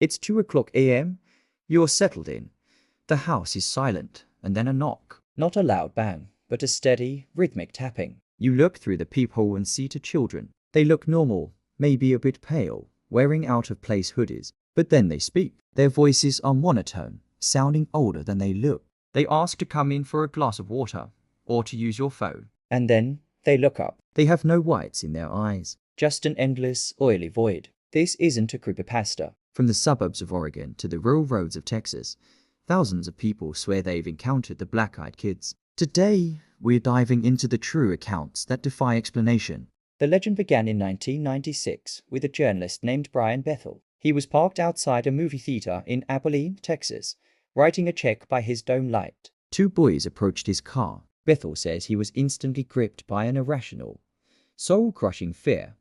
It's 2 o'clock a.m. You're settled in. The house is silent, and then a knock. Not a loud bang, but a steady, rhythmic tapping. You look through the peephole and see two children. They look normal, maybe a bit pale, wearing out-of-place hoodies. But then they speak. Their voices are monotone, sounding older than they look. They ask to come in for a glass of water, or to use your phone. And then they look up. They have no whites in their eyes, just an endless, oily void. This isn't a creepypasta. From the suburbs of Oregon to the rural roads of Texas, thousands of people swear they've encountered the black-eyed kids. Today, we're diving into the true accounts that defy explanation. The legend began in 1996 with a journalist named Brian Bethel. He was parked outside a movie theater in Abilene, Texas, writing a check by his dome light. Two boys approached his car. Bethel says he was instantly gripped by an irrational, soul-crushing fear.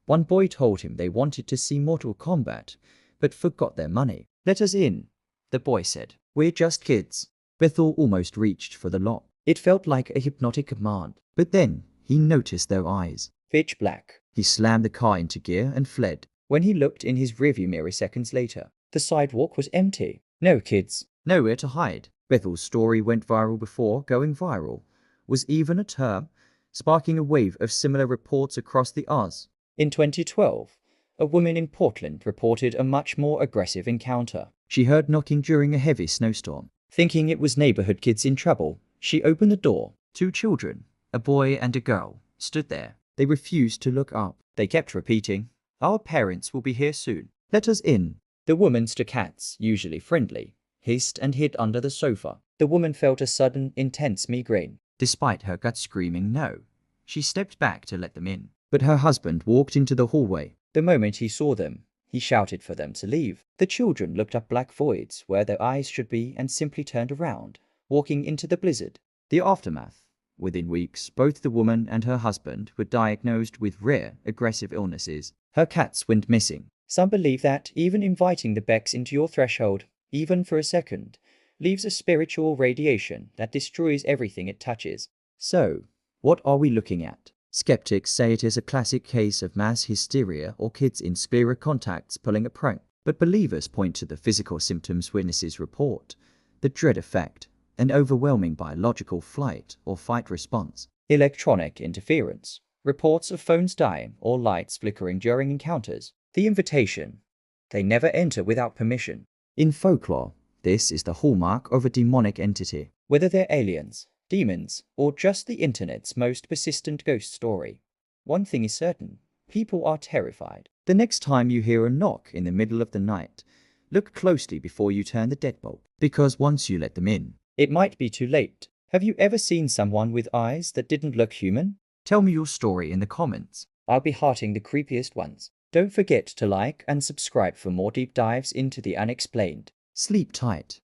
One boy told him they wanted to see Mortal Kombat, but forgot their money. "Let us in," the boy said. "We're just kids." Bethel almost reached for the lock. It felt like a hypnotic command. But then he noticed their eyes. Pitch black. He slammed the car into gear and fled. When he looked in his rearview mirror seconds later, the sidewalk was empty. No kids, nowhere to hide. Bethel's story went viral before going viral was even a term, sparking a wave of similar reports across the Oz. In 2012, a woman in Portland reported a much more aggressive encounter. She heard knocking during a heavy snowstorm. Thinking it was neighborhood kids in trouble, she opened the door. Two children, a boy and a girl, stood there. They refused to look up. They kept repeating, "Our parents will be here soon. Let us in." The woman's two cats, usually friendly, hissed and hid under the sofa. The woman felt a sudden, intense migraine. Despite her gut screaming no, she stepped back to let them in. But her husband walked into the hallway. The moment he saw them, he shouted for them to leave. The children looked up black voids where their eyes should be and simply turned around, walking into the blizzard. The aftermath. Within weeks, both the woman and her husband were diagnosed with rare, aggressive illnesses. Her cats went missing. Some believe that even inviting the BEKs into your threshold, even for a second, leaves a spiritual radiation that destroys everything it touches. So, what are we looking at? Skeptics say it is a classic case of mass hysteria or kids in spirit contacts pulling a prank. But believers point to the physical symptoms witnesses report, the dread effect, an overwhelming biological flight or fight response, electronic interference, reports of phones dying or lights flickering during encounters, the invitation. They never enter without permission. In folklore, this is the hallmark of a demonic entity, whether they're aliens, demons, or just the internet's most persistent ghost story. One thing is certain, people are terrified. The next time you hear a knock in the middle of the night, look closely before you turn the deadbolt, because once you let them in, it might be too late. Have you ever seen someone with eyes that didn't look human? Tell me your story in the comments. I'll be hearting the creepiest ones. Don't forget to like and subscribe for more deep dives into the unexplained. Sleep tight.